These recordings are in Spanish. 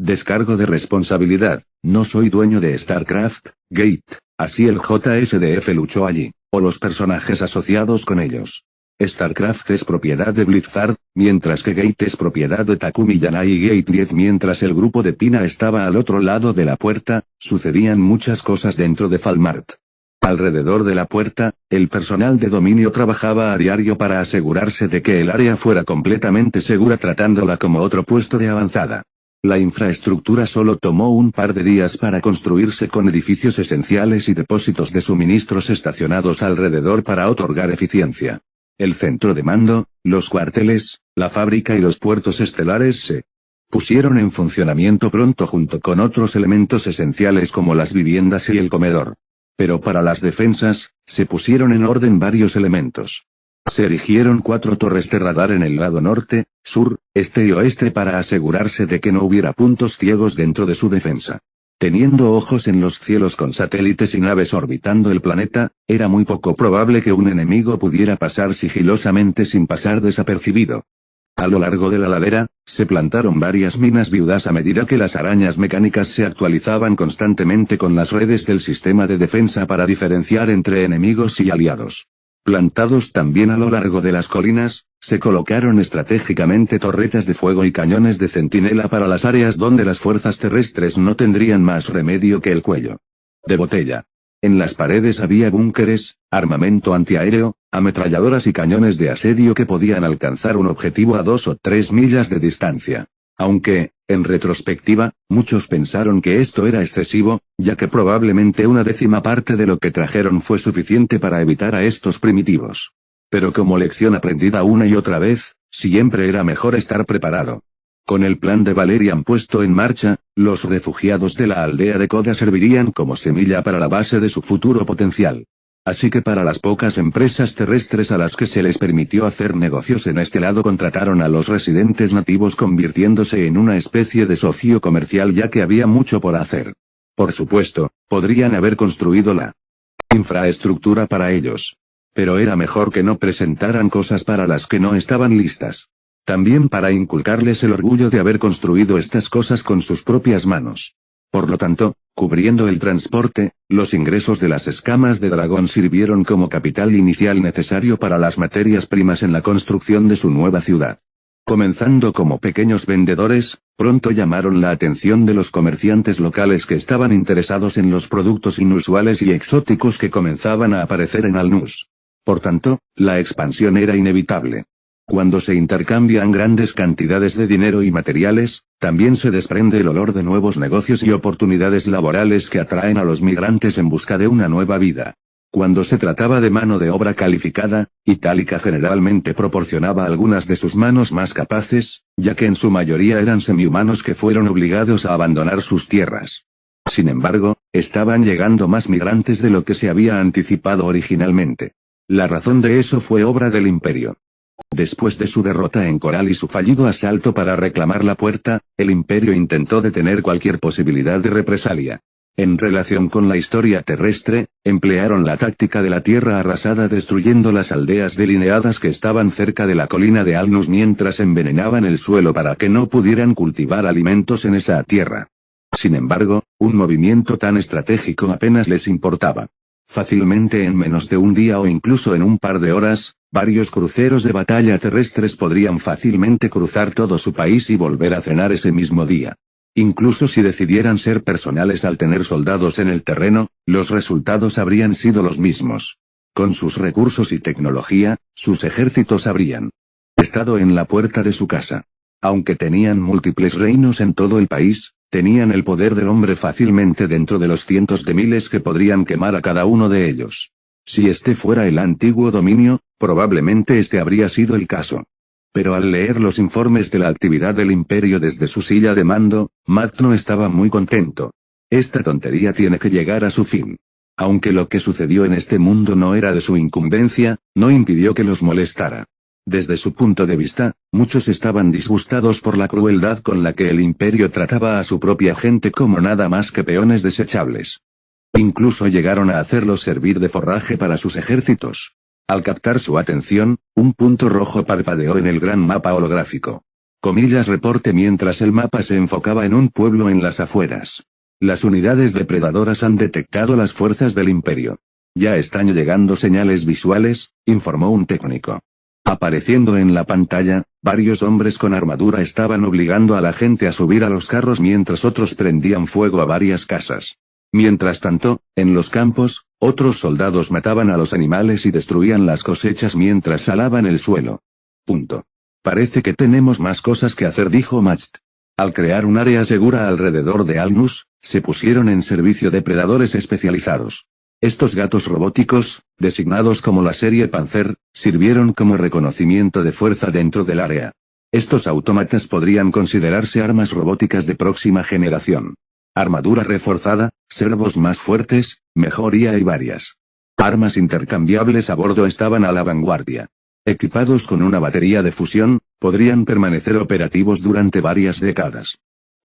Descargo de responsabilidad, no soy dueño de StarCraft, Gate, así el JSDF luchó allí, o los personajes asociados con ellos. StarCraft es propiedad de Blizzard, mientras que Gate es propiedad de Takumi Yanai y Gate 10. Mientras el grupo de Pina estaba al otro lado de la puerta, sucedían muchas cosas dentro de Falmart. Alrededor de la puerta, el personal de dominio trabajaba a diario para asegurarse de que el área fuera completamente segura tratándola como otro puesto de avanzada. La infraestructura solo tomó un par de días para construirse con edificios esenciales y depósitos de suministros estacionados alrededor para otorgar eficiencia. El centro de mando, los cuarteles, la fábrica y los puertos estelares se pusieron en funcionamiento pronto junto con otros elementos esenciales como las viviendas y el comedor. Pero para las defensas, se pusieron en orden varios elementos. Se erigieron 4 torres de radar en el lado norte, sur, este y oeste para asegurarse de que no hubiera puntos ciegos dentro de su defensa. Teniendo ojos en los cielos con satélites y naves orbitando el planeta, era muy poco probable que un enemigo pudiera pasar sigilosamente sin pasar desapercibido. A lo largo de la ladera, se plantaron varias minas viudas a medida que las arañas mecánicas se actualizaban constantemente con las redes del sistema de defensa para diferenciar entre enemigos y aliados. Plantados también a lo largo de las colinas, se colocaron estratégicamente torretas de fuego y cañones de centinela para las áreas donde las fuerzas terrestres no tendrían más remedio que el cuello de botella. En las paredes había búnkeres, armamento antiaéreo, ametralladoras y cañones de asedio que podían alcanzar un objetivo a 2 o 3 millas de distancia. Aunque, en retrospectiva, muchos pensaron que esto era excesivo, ya que probablemente una 10ª parte de lo que trajeron fue suficiente para evitar a estos primitivos. Pero como lección aprendida una y otra vez, siempre era mejor estar preparado. Con el plan de Valerian puesto en marcha, los refugiados de la aldea de Koda servirían como semilla para la base de su futuro potencial. Así que para las pocas empresas terrestres a las que se les permitió hacer negocios en este lado contrataron a los residentes nativos convirtiéndose en una especie de socio comercial ya que había mucho por hacer. Por supuesto, podrían haber construido la infraestructura para ellos. Pero era mejor que no presentaran cosas para las que no estaban listas. También para inculcarles el orgullo de haber construido estas cosas con sus propias manos. Por lo tanto, cubriendo el transporte, los ingresos de las escamas de dragón sirvieron como capital inicial necesario para las materias primas en la construcción de su nueva ciudad. Comenzando como pequeños vendedores, pronto llamaron la atención de los comerciantes locales que estaban interesados en los productos inusuales y exóticos que comenzaban a aparecer en Alnus. Por tanto, la expansión era inevitable. Cuando se intercambian grandes cantidades de dinero y materiales, también se desprende el olor de nuevos negocios y oportunidades laborales que atraen a los migrantes en busca de una nueva vida. Cuando se trataba de mano de obra calificada, Itálica generalmente proporcionaba algunas de sus manos más capaces, ya que en su mayoría eran semihumanos que fueron obligados a abandonar sus tierras. Sin embargo, estaban llegando más migrantes de lo que se había anticipado originalmente. La razón de eso fue obra del Imperio. Después de su derrota en Coral y su fallido asalto para reclamar la puerta, el Imperio intentó detener cualquier posibilidad de represalia. En relación con la historia terrestre, emplearon la táctica de la tierra arrasada destruyendo las aldeas delineadas que estaban cerca de la colina de Alnus mientras envenenaban el suelo para que no pudieran cultivar alimentos en esa tierra. Sin embargo, un movimiento tan estratégico apenas les importaba. Fácilmente en menos de un día o incluso en un par de horas, varios cruceros de batalla terrestres podrían fácilmente cruzar todo su país y volver a cenar ese mismo día. Incluso si decidieran ser personales al tener soldados en el terreno, los resultados habrían sido los mismos. Con sus recursos y tecnología, sus ejércitos habrían estado en la puerta de su casa. Aunque tenían múltiples reinos en todo el país, tenían el poder del hombre fácilmente dentro de los cientos de miles que podrían quemar a cada uno de ellos. Si este fuera el antiguo dominio, probablemente este habría sido el caso. Pero al leer los informes de la actividad del Imperio desde su silla de mando, Matt no estaba muy contento. Esta tontería tiene que llegar a su fin. Aunque lo que sucedió en este mundo no era de su incumbencia, no impidió que los molestara. Desde su punto de vista, muchos estaban disgustados por la crueldad con la que el Imperio trataba a su propia gente como nada más que peones desechables. Incluso llegaron a hacerlos servir de forraje para sus ejércitos. Al captar su atención, un punto rojo parpadeó en el gran mapa holográfico. Reporte mientras el mapa se enfocaba en un pueblo en las afueras. Las unidades depredadoras han detectado las fuerzas del Imperio. Ya están llegando señales visuales, informó un técnico. Apareciendo en la pantalla, varios hombres con armadura estaban obligando a la gente a subir a los carros mientras otros prendían fuego a varias casas. Mientras tanto, en los campos, otros soldados mataban a los animales y destruían las cosechas mientras salaban el suelo. Parece que tenemos más cosas que hacer, dijo Macht. Al crear un área segura alrededor de Alnus, se pusieron en servicio depredadores especializados. Estos gatos robóticos, designados como la serie Panzer, sirvieron como reconocimiento de fuerza dentro del área. Estos autómatas podrían considerarse armas robóticas de próxima generación. Armadura reforzada, servos más fuertes, mejoría y varias. Armas intercambiables a bordo estaban a la vanguardia. Equipados con una batería de fusión, podrían permanecer operativos durante varias décadas.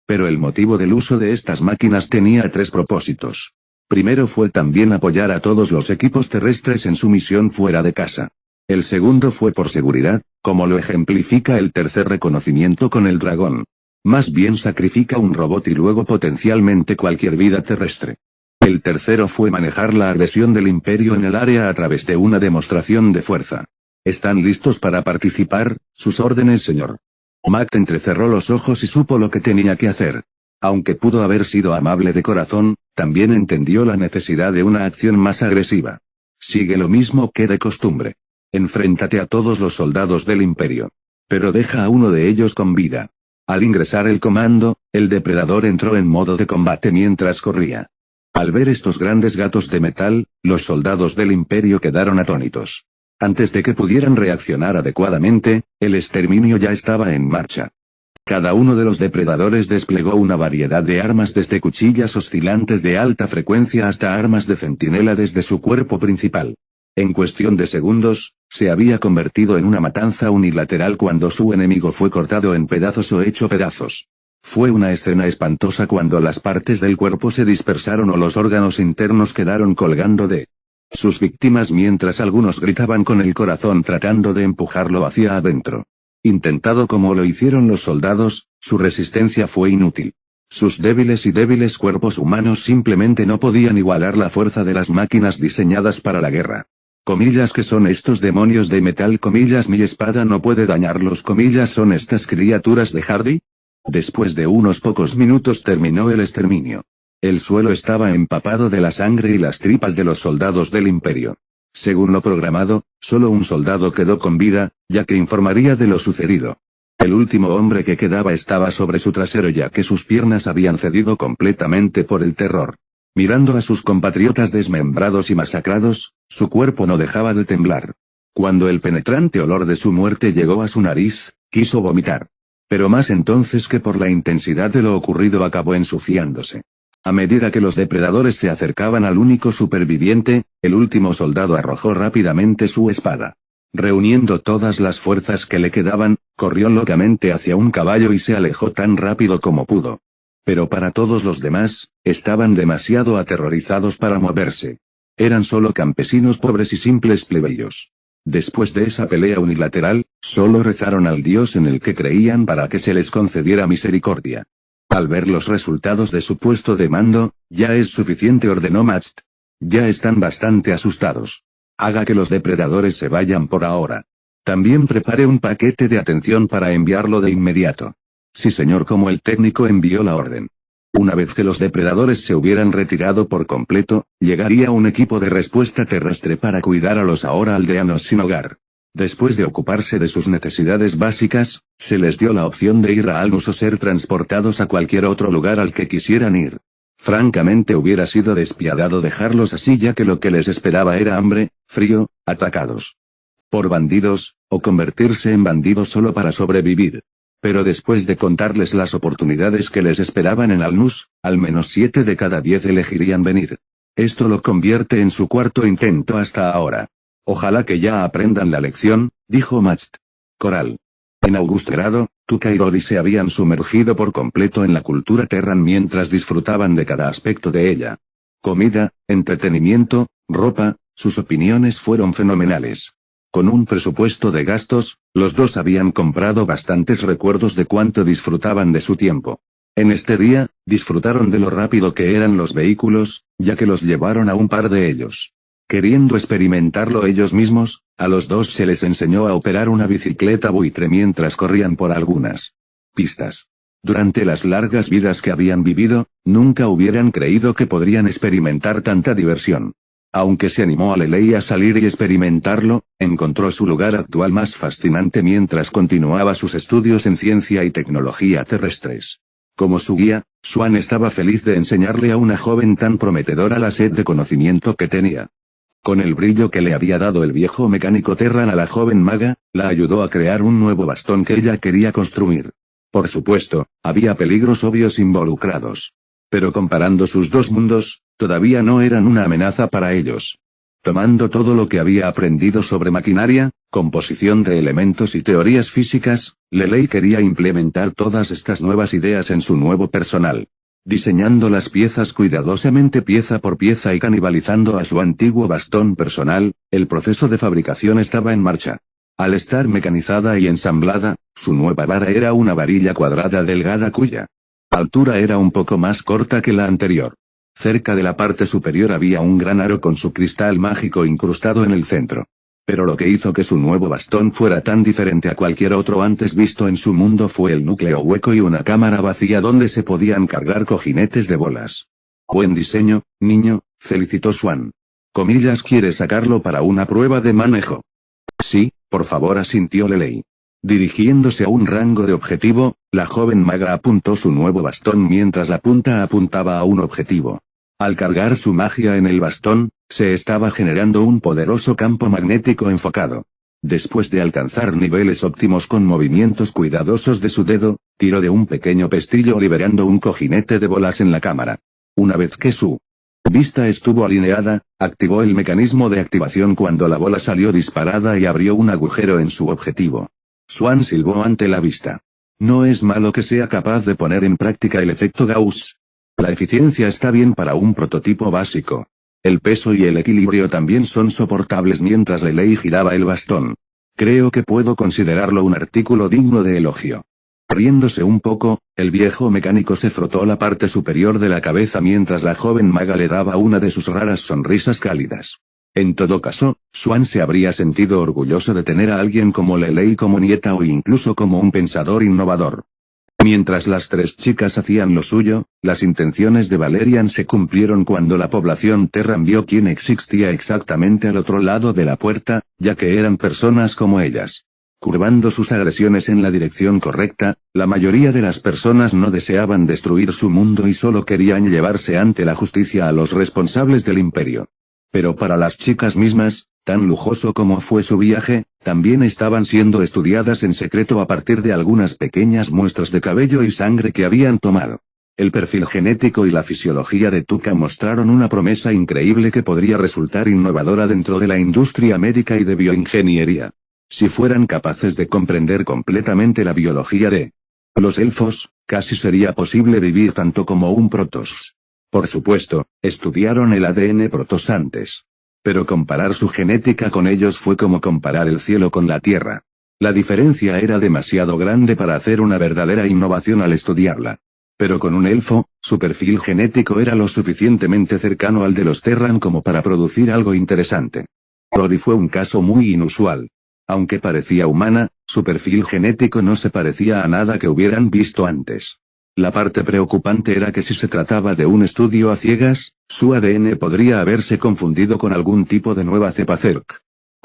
Pero el motivo del uso de estas máquinas tenía tres propósitos. Primero fue también apoyar a todos los equipos terrestres en su misión fuera de casa. El segundo fue por seguridad, como lo ejemplifica el tercer reconocimiento con el dragón. Más bien sacrifica un robot y luego potencialmente cualquier vida terrestre. El tercero fue manejar la agresión del Imperio en el área a través de una demostración de fuerza. ¿Están listos para participar? Sus órdenes, señor. Mac entrecerró los ojos y supo lo que tenía que hacer. Aunque pudo haber sido amable de corazón, también entendió la necesidad de una acción más agresiva. Sigue lo mismo que de costumbre. Enfréntate a todos los soldados del Imperio. Pero deja a uno de ellos con vida. Al ingresar el comando, el depredador entró en modo de combate mientras corría. Al ver estos grandes gatos de metal, los soldados del Imperio quedaron atónitos. Antes de que pudieran reaccionar adecuadamente, el exterminio ya estaba en marcha. Cada uno de los depredadores desplegó una variedad de armas desde cuchillas oscilantes de alta frecuencia hasta armas de centinela desde su cuerpo principal. En cuestión de segundos, se había convertido en una matanza unilateral cuando su enemigo fue cortado en pedazos o hecho pedazos. Fue una escena espantosa cuando las partes del cuerpo se dispersaron o los órganos internos quedaron colgando de sus víctimas mientras algunos gritaban con el corazón tratando de empujarlo hacia adentro. Intentado como lo hicieron los soldados, su resistencia fue inútil. Sus débiles cuerpos humanos simplemente no podían igualar la fuerza de las máquinas diseñadas para la guerra. ¿Qué son estos demonios de metal? Mi espada no puede dañarlos. ¿Son estas criaturas de Hardy? Después de unos pocos minutos terminó el exterminio. El suelo estaba empapado de la sangre y las tripas de los soldados del Imperio. Según lo programado, solo un soldado quedó con vida, ya que informaría de lo sucedido. El último hombre que quedaba estaba sobre su trasero ya que sus piernas habían cedido completamente por el terror. Mirando a sus compatriotas desmembrados y masacrados, su cuerpo no dejaba de temblar. Cuando el penetrante olor de su muerte llegó a su nariz, quiso vomitar. Pero más entonces que por la intensidad de lo ocurrido acabó ensuciándose. A medida que los depredadores se acercaban al único superviviente, el último soldado arrojó rápidamente su espada. Reuniendo todas las fuerzas que le quedaban, corrió locamente hacia un caballo y se alejó tan rápido como pudo. Pero para todos los demás, estaban demasiado aterrorizados para moverse. Eran solo campesinos pobres y simples plebeyos. Después de esa pelea unilateral, solo rezaron al Dios en el que creían para que se les concediera misericordia. Al ver los resultados de su puesto de mando, ya es suficiente, ordenó Macht. Ya están bastante asustados. Haga que los depredadores se vayan por ahora. También prepare un paquete de atención para enviarlo de inmediato. Sí, señor, como el técnico envió la orden. Una vez que los depredadores se hubieran retirado por completo, llegaría un equipo de respuesta terrestre para cuidar a los ahora aldeanos sin hogar. Después de ocuparse de sus necesidades básicas, se les dio la opción de ir a Alnus o ser transportados a cualquier otro lugar al que quisieran ir. Francamente hubiera sido despiadado dejarlos así ya que lo que les esperaba era hambre, frío, atacados por bandidos, o convertirse en bandidos solo para sobrevivir. Pero después de contarles las oportunidades que les esperaban en Alnus, al menos 7 de cada 10 elegirían venir. Esto lo convierte en su cuarto intento hasta ahora. Ojalá que ya aprendan la lección, dijo Macht. Coral. En Augusto Grado, Tuca y Rory se habían sumergido por completo en la cultura Terran mientras disfrutaban de cada aspecto de ella. Comida, entretenimiento, ropa, sus opiniones fueron fenomenales. Con un presupuesto de gastos, Los dos habían comprado bastantes recuerdos de cuánto disfrutaban de su tiempo. En este día, disfrutaron de lo rápido que eran los vehículos, ya que los llevaron a un par de ellos. Queriendo experimentarlo ellos mismos, a los dos se les enseñó a operar una bicicleta buitre mientras corrían por algunas pistas. Durante las largas vidas que habían vivido, nunca hubieran creído que podrían experimentar tanta diversión. Aunque se animó a Lelei a salir y experimentarlo, encontró su lugar actual más fascinante mientras continuaba sus estudios en ciencia y tecnología terrestres. Como su guía, Swan estaba feliz de enseñarle a una joven tan prometedora la sed de conocimiento que tenía. Con el brillo que le había dado el viejo mecánico Terran a la joven maga, la ayudó a crear un nuevo bastón que ella quería construir. Por supuesto, había peligros obvios involucrados. Pero comparando sus dos mundos, todavía no eran una amenaza para ellos. Tomando todo lo que había aprendido sobre maquinaria, composición de elementos y teorías físicas, Lelei quería implementar todas estas nuevas ideas en su nuevo personal. Diseñando las piezas cuidadosamente pieza por pieza y canibalizando a su antiguo bastón personal, el proceso de fabricación estaba en marcha. Al estar mecanizada y ensamblada, su nueva vara era una varilla cuadrada delgada cuya altura era un poco más corta que la anterior. Cerca de la parte superior había un gran aro con su cristal mágico incrustado en el centro. Pero lo que hizo que su nuevo bastón fuera tan diferente a cualquier otro antes visto en su mundo fue el núcleo hueco y una cámara vacía donde se podían cargar cojinetes de bolas. Buen diseño, niño, felicitó Swan. Comillas, ¿quieres sacarlo para una prueba de manejo? Sí, por favor, asintió Lelei. Dirigiéndose a un rango de objetivo, la joven maga apuntó su nuevo bastón mientras la punta apuntaba a un objetivo. Al cargar su magia en el bastón, se estaba generando un poderoso campo magnético enfocado. Después de alcanzar niveles óptimos con movimientos cuidadosos de su dedo, tiró de un pequeño pestillo liberando un cojinete de bolas en la cámara. Una vez que su vista estuvo alineada, activó el mecanismo de activación cuando la bola salió disparada y abrió un agujero en su objetivo. Swan silbó ante la vista. No es malo que sea capaz de poner en práctica el efecto Gauss. La eficiencia está bien para un prototipo básico. El peso y el equilibrio también son soportables mientras Lelei giraba el bastón. Creo que puedo considerarlo un artículo digno de elogio. Riéndose un poco, el viejo mecánico se frotó la parte superior de la cabeza mientras la joven maga le daba una de sus raras sonrisas cálidas. En todo caso, Swan se habría sentido orgulloso de tener a alguien como Lelei como nieta o incluso como un pensador innovador. Mientras las tres chicas hacían lo suyo, las intenciones de Valerian se cumplieron cuando la población Terran vio quién existía exactamente al otro lado de la puerta, ya que eran personas como ellas. Curvando sus agresiones en la dirección correcta, la mayoría de las personas no deseaban destruir su mundo y solo querían llevarse ante la justicia a los responsables del imperio. Pero para las chicas mismas, tan lujoso como fue su viaje, también estaban siendo estudiadas en secreto a partir de algunas pequeñas muestras de cabello y sangre que habían tomado. El perfil genético y la fisiología de Tuca mostraron una promesa increíble que podría resultar innovadora dentro de la industria médica y de bioingeniería. Si fueran capaces de comprender completamente la biología de los elfos, casi sería posible vivir tanto como un Protoss. Por supuesto, estudiaron el ADN Protoss antes. Pero comparar su genética con ellos fue como comparar el cielo con la tierra. La diferencia era demasiado grande para hacer una verdadera innovación al estudiarla. Pero con un elfo, su perfil genético era lo suficientemente cercano al de los Terran como para producir algo interesante. Rory fue un caso muy inusual. Aunque parecía humana, su perfil genético no se parecía a nada que hubieran visto antes. La parte preocupante era que si se trataba de un estudio a ciegas, su ADN podría haberse confundido con algún tipo de nueva cepa Zerg.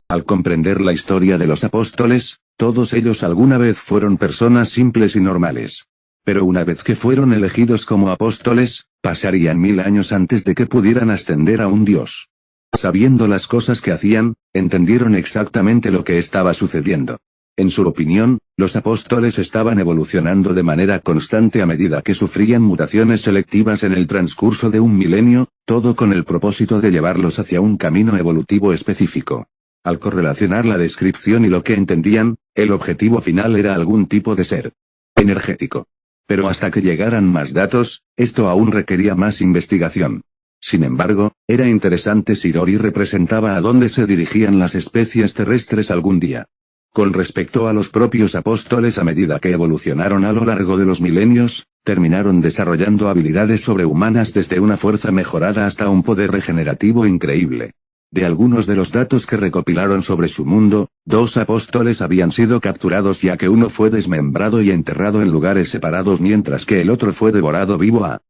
Al comprender la historia de los apóstoles, todos ellos alguna vez fueron personas simples y normales. Pero una vez que fueron elegidos como apóstoles, pasarían 1000 años antes de que pudieran ascender a un dios. Sabiendo las cosas que hacían, entendieron exactamente lo que estaba sucediendo. En su opinión, los apóstoles estaban evolucionando de manera constante a medida que sufrían mutaciones selectivas en el transcurso de un milenio, todo con el propósito de llevarlos hacia un camino evolutivo específico. Al correlacionar la descripción y lo que entendían, el objetivo final era algún tipo de ser energético. Pero hasta que llegaran más datos, esto aún requería más investigación. Sin embargo, era interesante si Rory representaba a dónde se dirigían las especies terrestres algún día. Con respecto a los propios apóstoles, a medida que evolucionaron a lo largo de los milenios, terminaron desarrollando habilidades sobrehumanas, desde una fuerza mejorada hasta un poder regenerativo increíble. De algunos de los datos que recopilaron sobre su mundo, 2 apóstoles habían sido capturados, ya que uno fue desmembrado y enterrado en lugares separados, mientras que el otro fue devorado vivo a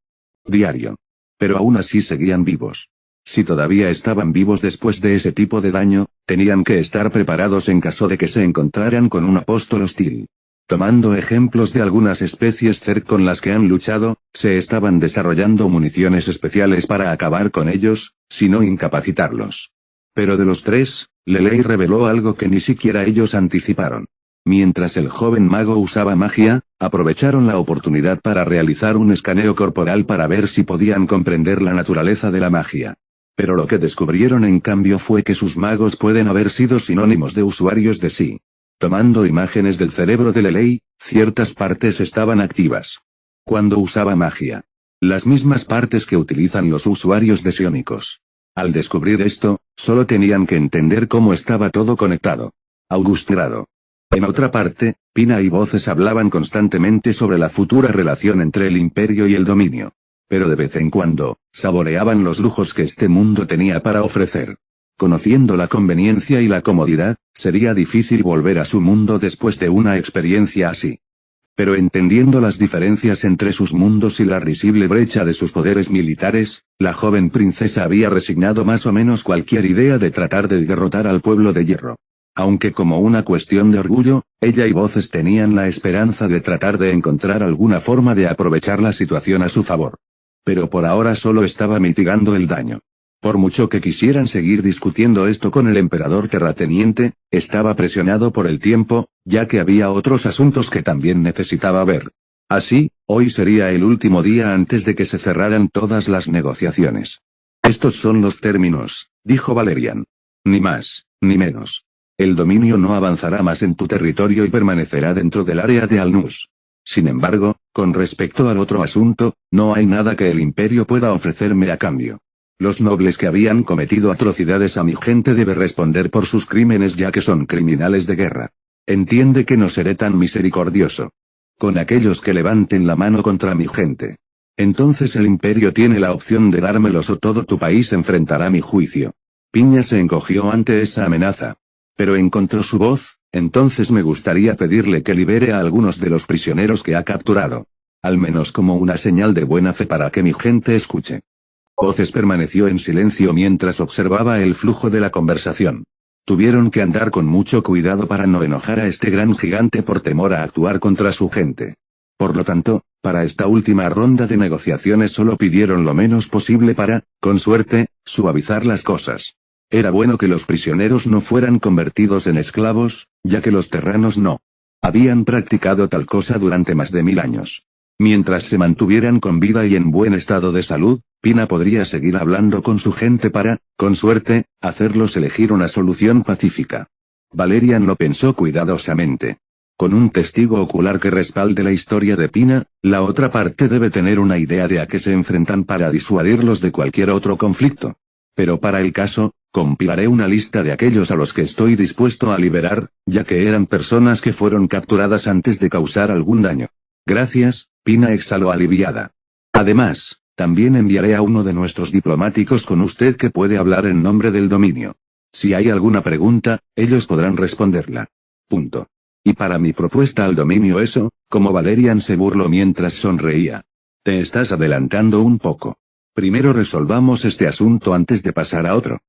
diario. Pero aún así seguían vivos. Si todavía estaban vivos después de ese tipo de daño, tenían que estar preparados en caso de que se encontraran con un apóstol hostil. Tomando ejemplos de algunas especies Zerg con las que han luchado, se estaban desarrollando municiones especiales para acabar con ellos, si no incapacitarlos. Pero de los 3, Lelei reveló algo que ni siquiera ellos anticiparon. Mientras el joven mago usaba magia, aprovecharon la oportunidad para realizar un escaneo corporal para ver si podían comprender la naturaleza de la magia. Pero lo que descubrieron en cambio fue que sus magos pueden haber sido sinónimos de usuarios de sí. Tomando imágenes del cerebro de Lelei, ciertas partes estaban activas. Cuando usaba magia. Las mismas partes que utilizan los usuarios de psiónicos. Al descubrir esto, solo tenían que entender cómo estaba todo conectado. Augustrado. En otra parte, Pina y Voces hablaban constantemente sobre la futura relación entre el imperio y el dominio. Pero de vez en cuando, saboreaban los lujos que este mundo tenía para ofrecer. Conociendo la conveniencia y la comodidad, sería difícil volver a su mundo después de una experiencia así. Pero entendiendo las diferencias entre sus mundos y la risible brecha de sus poderes militares, la joven princesa había resignado más o menos cualquier idea de tratar de derrotar al pueblo de hierro. Aunque como una cuestión de orgullo, ella y Voces tenían la esperanza de tratar de encontrar alguna forma de aprovechar la situación a su favor. Pero por ahora solo estaba mitigando el daño. Por mucho que quisieran seguir discutiendo esto con el emperador terrateniente, estaba presionado por el tiempo, ya que había otros asuntos que también necesitaba ver. Así, hoy sería el último día antes de que se cerraran todas las negociaciones. Estos son los términos, dijo Valerian. Ni más, ni menos. El dominio no avanzará más en tu territorio y permanecerá dentro del área de Alnus. Sin embargo, con respecto al otro asunto, no hay nada que el imperio pueda ofrecerme a cambio. Los nobles que habían cometido atrocidades a mi gente deben responder por sus crímenes, ya que son criminales de guerra. Entiende que no seré tan misericordioso con aquellos que levanten la mano contra mi gente. Entonces el imperio tiene la opción de dármelos o todo tu país enfrentará mi juicio. Piña se encogió ante esa amenaza. Pero encontró su voz. Entonces me gustaría pedirle que libere a algunos de los prisioneros que ha capturado. Al menos como una señal de buena fe para que mi gente escuche. Voces permaneció en silencio mientras observaba el flujo de la conversación. Tuvieron que andar con mucho cuidado para no enojar a este gran gigante por temor a actuar contra su gente. Por lo tanto, para esta última ronda de negociaciones solo pidieron lo menos posible para, con suerte, suavizar las cosas. Era bueno que los prisioneros no fueran convertidos en esclavos, ya que los terranos no habían practicado tal cosa durante más de 1000 años. Mientras se mantuvieran con vida y en buen estado de salud, Pina podría seguir hablando con su gente para, con suerte, hacerlos elegir una solución pacífica. Valerian lo pensó cuidadosamente. Con un testigo ocular que respalde la historia de Pina, la otra parte debe tener una idea de a qué se enfrentan para disuadirlos de cualquier otro conflicto. Pero para el caso, compilaré una lista de aquellos a los que estoy dispuesto a liberar, ya que eran personas que fueron capturadas antes de causar algún daño. Gracias, Pina exhaló aliviada. Además, también enviaré a uno de nuestros diplomáticos con usted que puede hablar en nombre del dominio. Si hay alguna pregunta, ellos podrán responderla. Punto. Y para mi propuesta al dominio eso, como Valerian se burló mientras sonreía. Te estás adelantando un poco. Primero resolvamos este asunto antes de pasar a otro.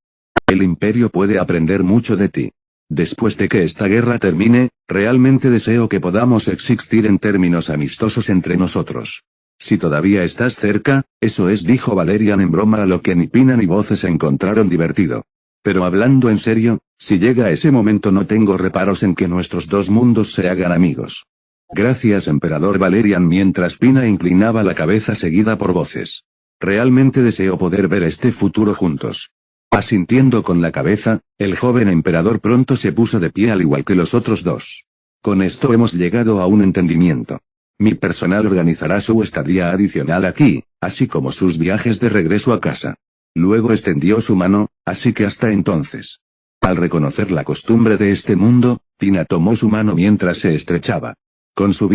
El imperio puede aprender mucho de ti. Después de que esta guerra termine, realmente deseo que podamos existir en términos amistosos entre nosotros. Si todavía estás cerca, eso es, dijo Valerian en broma, a lo que ni Pina ni Voces encontraron divertido. Pero hablando en serio, si llega ese momento no tengo reparos en que nuestros dos mundos se hagan amigos. Gracias, emperador Valerian, mientras Pina inclinaba la cabeza seguida por Voces. Realmente deseo poder ver este futuro juntos. Asintiendo con la cabeza, el joven emperador pronto se puso de pie al igual que los otros dos. Con esto hemos llegado a un entendimiento. Mi personal organizará su estadía adicional aquí, así como sus viajes de regreso a casa. Luego extendió su mano, así que hasta entonces. Al reconocer la costumbre de este mundo, Tina tomó su mano mientras se estrechaba. Con su